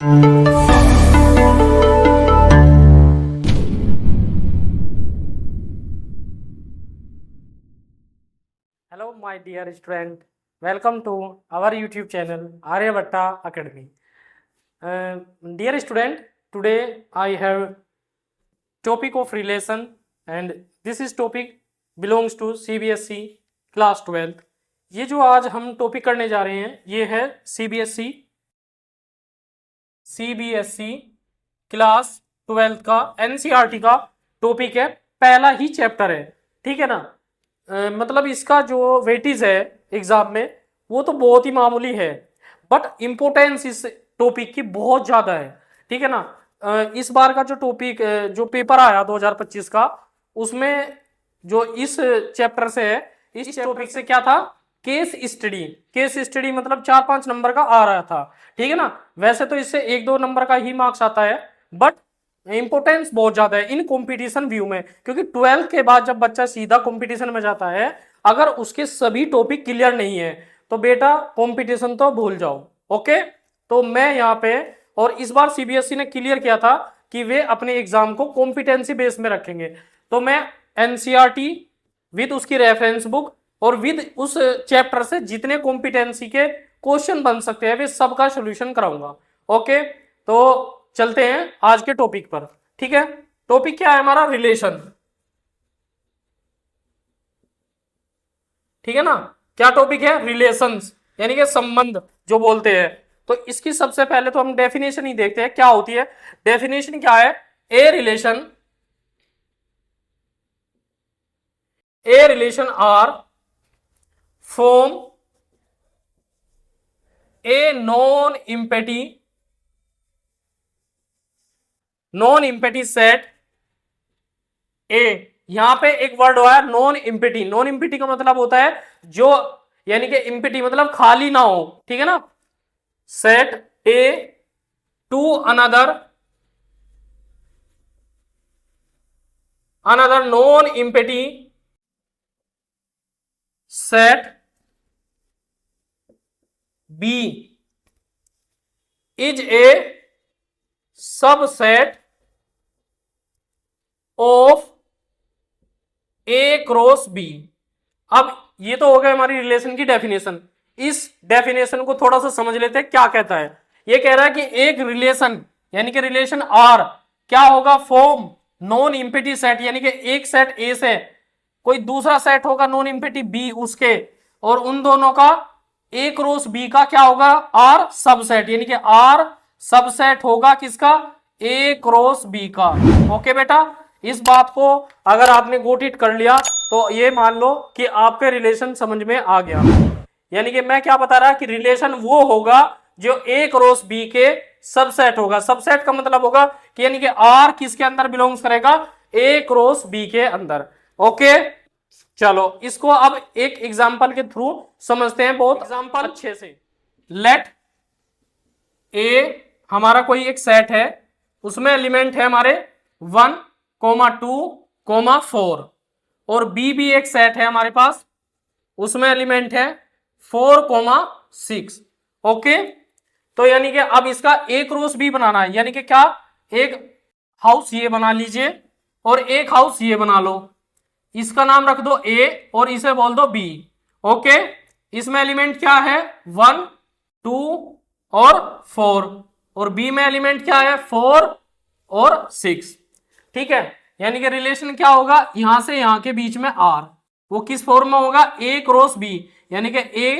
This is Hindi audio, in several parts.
Hello, my dear student. Welcome to our YouTube channel Aryabhatta Academy. Dear student, today I have topic of relation, and this is topic belongs to CBSE class 12th. ये जो आज हम टॉपिक करने जा रहे हैं ये है CBSE क्लास 12th का NCERT का टॉपिक है, पहला ही चैप्टर है, ठीक है ना। मतलब इसका जो वेटेज है एग्जाम में वो तो बहुत ही मामूली है, बट इम्पोर्टेंस इस टॉपिक की बहुत ज़्यादा है, ठीक है ना। इस बार का जो टॉपिक जो पेपर आया 2025 का, उसमें जो इस चैप्टर से है, इस टॉपिक से क्या था, केस स्टडी मतलब 4-5 नंबर का आ रहा था, ठीक है ना। वैसे तो इससे 1-2 नंबर का ही मार्क्स आता है, बट इंपोर्टेंस बहुत ज्यादा है इन कंपटीशन व्यू में, क्योंकि 12th के बाद जब बच्चा सीधा कंपटीशन में जाता है, अगर उसके सभी टॉपिक क्लियर नहीं है तो बेटा कंपटीशन तो भूल जाओ। ओके, तो मैं यहाँ पे, और इस बार सीबीएसई ने क्लियर किया था कि वे अपने एग्जाम को कॉम्पिटेंसी बेस में रखेंगे, तो मैं एनसीईआरटी विद उसकी रेफरेंस बुक और विद उस चैप्टर से जितने कॉम्पिटेंसी के क्वेश्चन बन सकते हैं वे सबका सोल्यूशन कराऊंगा। ओके, तो चलते हैं आज के टॉपिक पर, ठीक है। टॉपिक क्या है हमारा, रिलेशन, ठीक है ना। क्या टॉपिक है, रिलेशंस, यानी कि संबंध जो बोलते हैं। तो इसकी सबसे पहले तो हम डेफिनेशन ही देखते हैं क्या होती है। डेफिनेशन क्या है, a relation R from a non empty set A. यहां पे एक वर्ड हुआ है नॉन इम्पेटी का मतलब होता है जो, यानी कि इम्पेटी मतलब खाली ना हो, ठीक है ना। Set A to another non empty set B is a subset of A cross B. अब ये तो हो गया हमारी रिलेशन की डेफिनेशन। इस डेफिनेशन को थोड़ा सा समझ लेते हैं क्या कहता है। ये कह रहा है कि एक रिलेशन यानी कि रिलेशन आर क्या होगा, फॉर्म नॉन इम्पेटी सेट, यानी कि एक सेट ए से कोई दूसरा सेट होगा नॉन इम्पेटी बी उसके, और उन दोनों का ए क्रॉस बी का क्या होगा, आर सबसेट, यानी कि आर सबसेट होगा किसका, ए क्रॉस बी का। ओके बेटा, इस बात को अगर आपने गोट इट कर लिया तो ये मान लो कि आपके रिलेशन समझ में आ गया। यानी कि मैं क्या बता रहा कि रिलेशन वो होगा जो ए क्रॉस बी के सबसेट होगा। सबसेट का मतलब होगा कि यानी कि आर किसके अंदर बिलोंग्स करेगा, ए क्रॉस बी के अंदर। ओके, चलो इसको अब एक एग्जांपल के थ्रू समझते हैं, बहुत एग्जांपल अच्छे से। लेट ए हमारा कोई एक सेट है, उसमें एलिमेंट है हमारे 1, 2, 4, और बी भी एक सेट है हमारे पास, उसमें एलिमेंट है 4, 6। ओके, तो यानी कि अब इसका ए क्रॉस बी बनाना है, यानी कि क्या, एक हाउस ये बना लीजिए और एक हाउस ये बना लो, इसका नाम रख दो ए और इसे बोल दो बी। ओके, इसमें एलिमेंट क्या है 1, 2 और 4, और बी में एलिमेंट क्या है 4 और 6, ठीक है। यानी कि रिलेशन क्या होगा, यहां से यहां के बीच में आर, वो किस फॉर्म में होगा, ए क्रॉस बी, यानी कि ए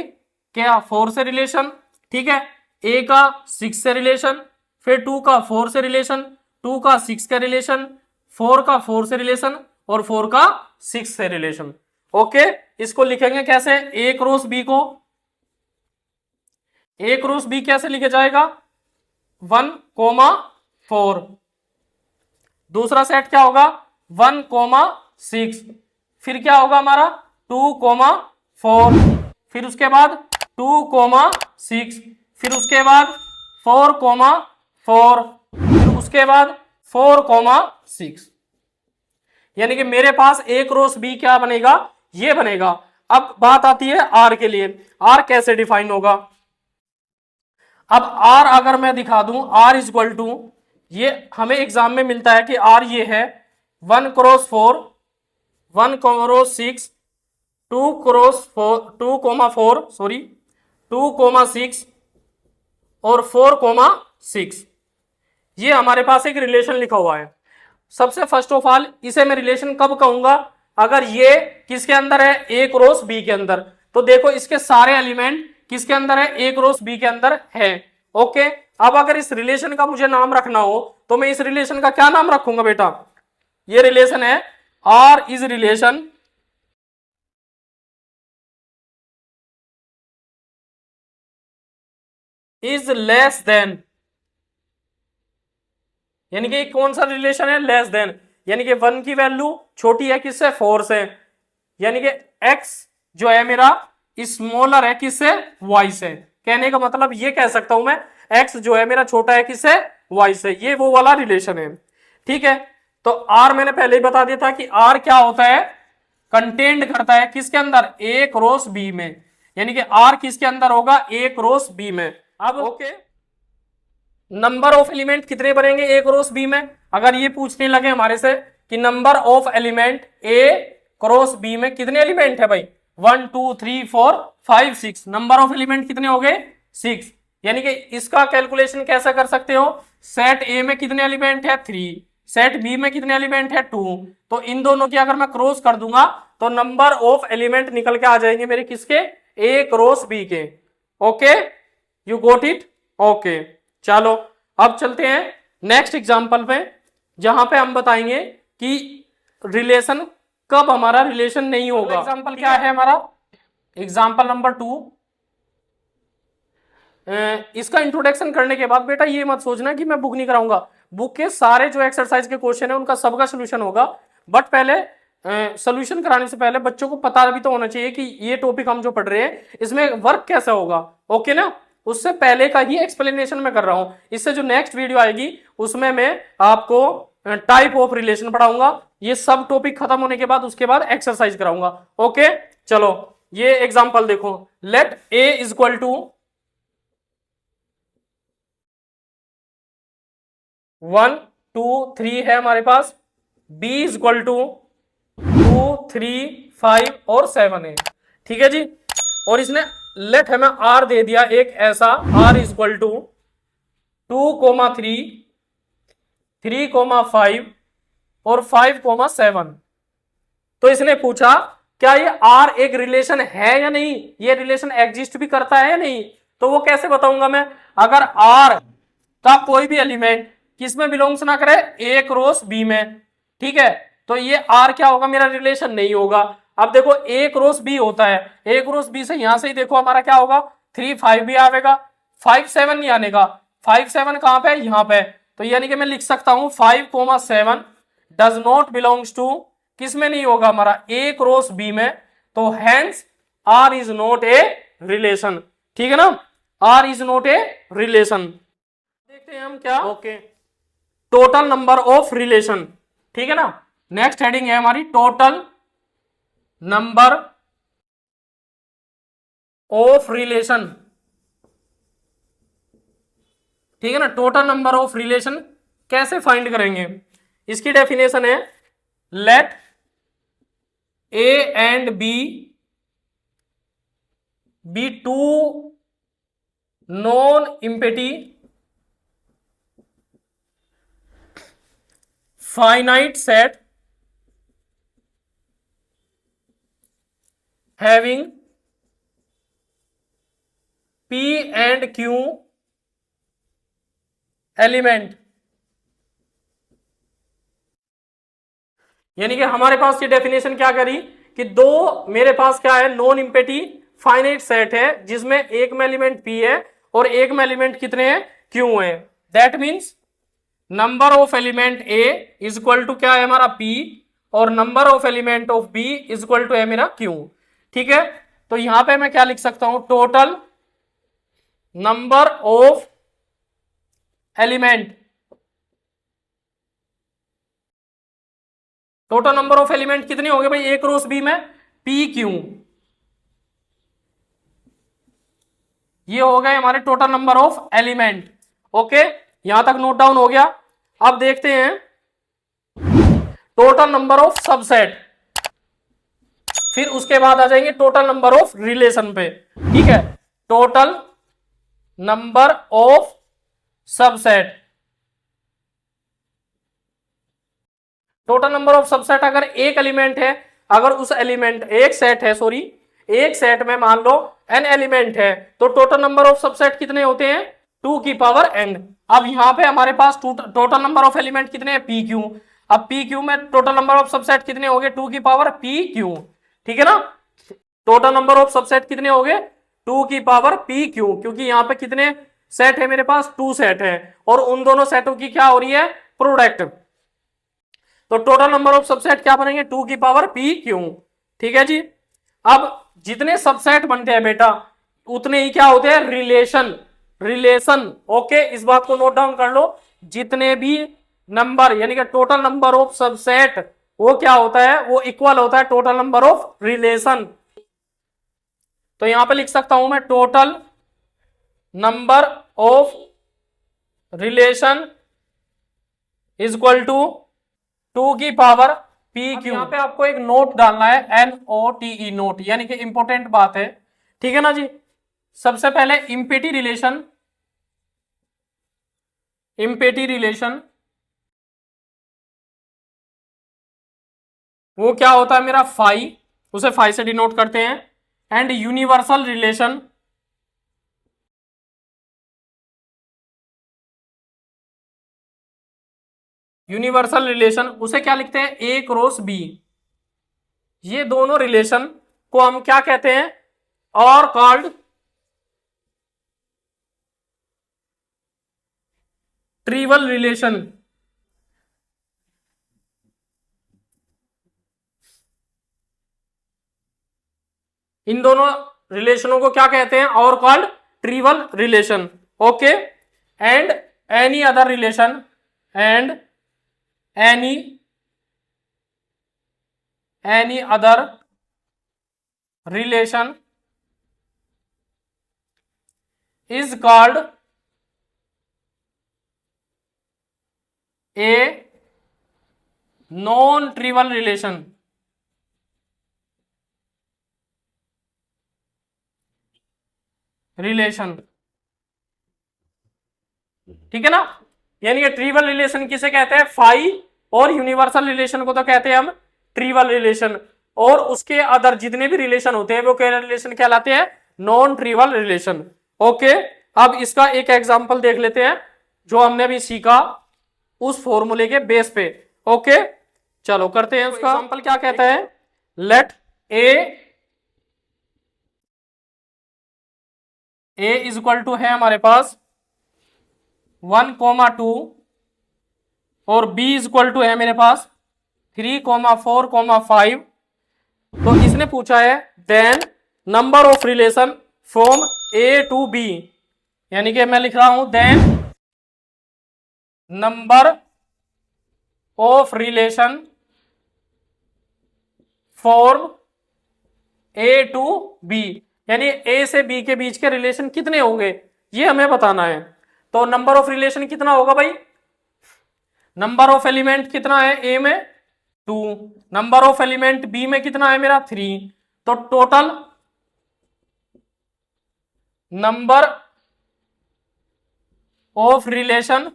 क्या 4 से रिलेशन, ठीक है, ए का 6 से रिलेशन, फिर 2 का 4 से रिलेशन, 2 का 6 का रिलेशन, 4 का 4 से रिलेशन और 4 का 6 से रिलेशन। ओके, इसको लिखेंगे कैसे, ए क्रॉस बी को, ए क्रॉस बी कैसे लिखे जाएगा, 1, 4, दूसरा सेट क्या होगा 1, 6, फिर क्या होगा हमारा 2, 4, फिर उसके बाद 2, 6, फिर उसके बाद 4, 4, फिर उसके बाद 4, 6, यानी कि मेरे पास ए क्रॉस बी क्या बनेगा, ये बनेगा। अब बात आती है आर के लिए, आर कैसे डिफाइन होगा। अब आर अगर मैं दिखा दूं, आर इज इक्वल टू, ये हमें एग्जाम में मिलता है कि आर ये है 1x4, 1x6, 2x4 सॉरी 2,6 और 4,6, ये हमारे पास एक रिलेशन लिखा हुआ है। सबसे फर्स्ट ऑफ ऑल इसे मैं रिलेशन कब कहूंगा, अगर ये किसके अंदर है, ए क्रॉस बी के अंदर। तो देखो इसके सारे एलिमेंट किसके अंदर है, ए क्रॉस बी के अंदर है। ओके, अब अगर इस रिलेशन का मुझे नाम रखना हो तो मैं इस रिलेशन का क्या नाम रखूंगा बेटा, ये रिलेशन है R is relation is less than, यानी कि कौन सा रिलेशन है, लेस देन, यानी कि 1 की वैल्यू छोटी है किससे, 4 से, यानी कि x जो है मेरा स्मॉलर है किससे, y से। कहने का मतलब ये कह सकता हूं मैं, x जो है मेरा छोटा है किससे, y से, ये वो वाला रिलेशन है। ठीक है, तो r मैंने पहले ही बता दिया था कि r क्या होता है, कंटेंट करता है किसके अंदर, a क्रॉस b में, यानी कि r किसके अंदर होगा, a क्रॉस b में। अब ओके, नंबर ऑफ एलिमेंट कितने बनेंगे ए क्रॉस बी में, अगर ये पूछने लगे हमारे से कि number of element A cross B में कितने एलिमेंट है भाई, 1 2 3 4 5 6, नंबर ऑफ एलिमेंट कितने हो गए, 6। यानी कि इसका कैलकुलेशन कैसा कर सकते हो, सेट ए में कितने एलिमेंट है, 3, सेट बी में कितने एलिमेंट है, 2, तो इन दोनों की अगर मैं क्रॉस कर दूंगा तो नंबर ऑफ एलिमेंट निकल के आ जाएंगे मेरे किसके, ए क्रॉस बी के। Okay, you got it, okay. चलो अब चलते हैं नेक्स्ट एग्जांपल पे, जहां पे हम बताएंगे कि रिलेशन कब हमारा रिलेशन नहीं होगा। एग्जांपल क्या है हमारा, एग्जांपल नंबर 2। इसका इंट्रोडक्शन करने के बाद बेटा ये मत सोचना कि मैं बुक नहीं कराऊंगा, बुक के सारे जो एक्सरसाइज के क्वेश्चन है उनका सबका सोल्यूशन होगा, बट पहले सोल्यूशन कराने से पहले बच्चों को पता भी तो होना चाहिए कि ये टॉपिक हम जो पढ़ रहे हैं इसमें वर्क कैसा होगा। ओके ना, उससे पहले का ही एक्सप्लेनेशन मैं कर रहा हूं। इससे जो नेक्स्ट वीडियो आएगी उसमें मैं आपको टाइप ऑफ रिलेशन पढ़ाऊंगा, ये सब टॉपिक खत्म होने के बाद उसके बाद एक्सरसाइज कराऊंगा। ओके, चलो ये एग्जांपल देखो, let A is equal to 1 2 3 है हमारे पास, b इज इक्वल टू 2 3 5 और 7 है। ठीक है जी, और इसने लेट हमें r दे दिया एक ऐसा, r इज इक्वल टू 2,3 3,5 और 5,7। तो इसने पूछा क्या ये r एक रिलेशन है या नहीं, ये रिलेशन एग्जिस्ट भी करता है या नहीं। तो वो कैसे बताऊंगा मैं, अगर r का कोई भी एलिमेंट किस में बिलोंग्स ना करे, ए क्रॉस बी में, ठीक है, तो ये r क्या होगा, मेरा रिलेशन नहीं होगा। अब देखो ए क्रॉस बी होता है, ए क्रॉस बी से यहां से ही देखो हमारा क्या होगा, 3 5 भी आएगा, 5 7 नहीं आने का, 5 7 कहां पे, यहां पे। तो यानी कि मैं लिख सकता हूं 5,7 डज नॉट बिलोंग्स टू, किस में नहीं होगा हमारा, ए क्रॉस बी में, तो hence R is not a relation. ठीक है ना, R is not a relation. देखते हैं हम क्या, okay, total number of relation. ठीक है ना, नेक्स्ट हेडिंग है हमारी टोटल नंबर ऑफ रिलेशन। ठीक है ना, टोटल नंबर ऑफ रिलेशन कैसे फाइंड करेंगे, इसकी डेफिनेशन है let A and B be two non empty finite set having P and Q element. यानी कि हमारे पास ये डेफिनेशन क्या करी कि दो मेरे पास क्या है, नॉन इम्पेटी फाइनाइट सेट है जिसमें एक में एलिमेंट P है और एक में एलिमेंट कितने हैं, Q है। That means number of element A is equal to क्या है हमारा P और number of element of B is equal to है मेरा Q। ठीक है, तो यहां पे मैं क्या लिख सकता हूं, total number of element, total number of element कितने हो गए भाई, ए क्रॉस बी में P Q, ये हो गए हमारे total number of element. Okay, यहां तक नोट डाउन हो गया। अब देखते हैं टोटल नंबर ऑफ सबसेट, फिर उसके बाद आ जाएंगे टोटल नंबर ऑफ रिलेशन पे। ठीक है, total number of subset. Total number of subset अगर एक एलिमेंट है, अगर उस एलिमेंट एक सेट है, सॉरी एक सेट में मान लो n एलिमेंट है, तो टोटल नंबर ऑफ सबसेट कितने होते हैं 2 की पावर n। अब यहां पे हमारे पास टोटल नंबर ऑफ एलिमेंट कितने हैं p q। अब p q में टोटल नंबर ऑफ सबसेट कितने हो गए 2 की पावर p q। ठीक है ना, टोटल नंबर ऑफ सबसेट कितने हो गए 2 की पावर p q, क्योंकि यहां पे कितने सेट है मेरे पास 2 सेट है और उन दोनों सेटों की क्या हो रही है प्रोडक्ट। तो टोटल नंबर ऑफ सबसेट क्या बनेंगे 2 की पावर p q। ठीक है जी, अब जितने सबसेट बनते हैं बेटा उतने ही क्या होते हैं रिलेशन। रिलेशन ओके, इस बात को नोट डाउन कर लो, जितने भी नंबर यानी कि टोटल नंबर ऑफ सबसेट वो क्या होता है, वो इक्वल होता है टोटल नंबर ऑफ रिलेशन। तो यहां पे लिख सकता हूं मैं total number of relation is equal to 2 की पावर पी क्यू। यहाँ पे आपको एक नोट डालना है NOTE नोट, यानी कि इंपॉर्टेंट बात है। ठीक है ना जी, सबसे पहले इम्पिटी रिलेशन, इम्पिटी रिलेशन वो क्या होता है मेरा फाई, उसे फाई से डिनोट करते हैं। And universal relation, universal relation उसे क्या लिखते हैं A क्रॉस B। ये दोनों रिलेशन को हम क्या कहते हैं और कॉल्ड ट्रिवल रिलेशन। इन दोनों रिलेशनों को क्या कहते हैं और called trivial relation. Okay, and any other relation, and any other relation is called a non trivial relation। ठीक है ना, यानी कि ट्रिवल रिलेशन किसे कहते हैं फाई, और यूनिवर्सल रिलेशन को तो कहते हैं हम ट्रिवल रिलेशन, और उसके अदर जितने भी रिलेशन होते हैं वो क्या रिलेशन कहलाते हैं नॉन ट्रिवल रिलेशन। ओके, अब इसका एक एग्जांपल देख लेते हैं जो हमने अभी सीखा उस फॉर्मूले के बेस पे। ओके, चलो करते हैं उसका एग्जांपल। क्या कहता है, let A is equal to है हमारे पास 1,2 और b इज इक्वल टू है मेरे पास 3,4,5। तो इसने पूछा है then number of relation from A to B, यानी कि मैं लिख रहा हूं then number of relation form A to B, यानी A से B के बीच के रिलेशन कितने होंगे ये हमें बताना है। तो नंबर ऑफ रिलेशन कितना होगा भाई, नंबर ऑफ एलिमेंट कितना है A में 2, नंबर ऑफ एलिमेंट B में कितना है मेरा 3, तो टोटल नंबर ऑफ रिलेशन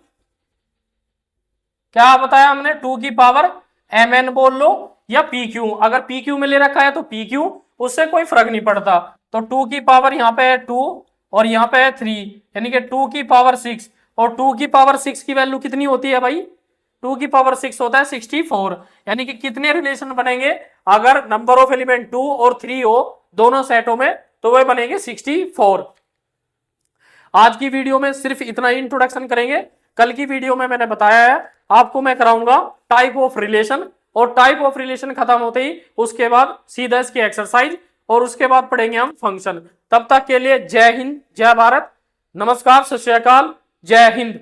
क्या बताया हमने 2 की पावर mn बोल लो या pq, अगर pq में ले रखा है तो pq, उससे कोई फर्क नहीं पड़ता। तो 2 की पावर यहाँ पे है 2 और यहाँ पे है 3, यानी कि 2 की पावर 6, और 2 की पावर 6 की वैल्यू कितनी होती है भाई 2 की पावर 6 होता है 64, यानी कि कितने रिलेशन बनेंगे अगर नंबर ऑफ एलिमेंट 2 और 3 हो दोनों सेटों में, तो वह बनेंगे 64। आज की वीडियो में सिर्फ इतना ही इंट्रोडक्शन करेंगे, कल की वीडियो में मैंने बताया है आपको मैं कराऊंगा टाइप ऑफ रिलेशन, और टाइप ऑफ रिलेशन खत्म होते ही उसके बाद सीधा इसकी एक्सरसाइज, और उसके बाद पढ़ेंगे हम फंक्शन। तब तक के लिए जय हिंद, जय भारत, नमस्कार, सत श्री अकाल, जय हिंद।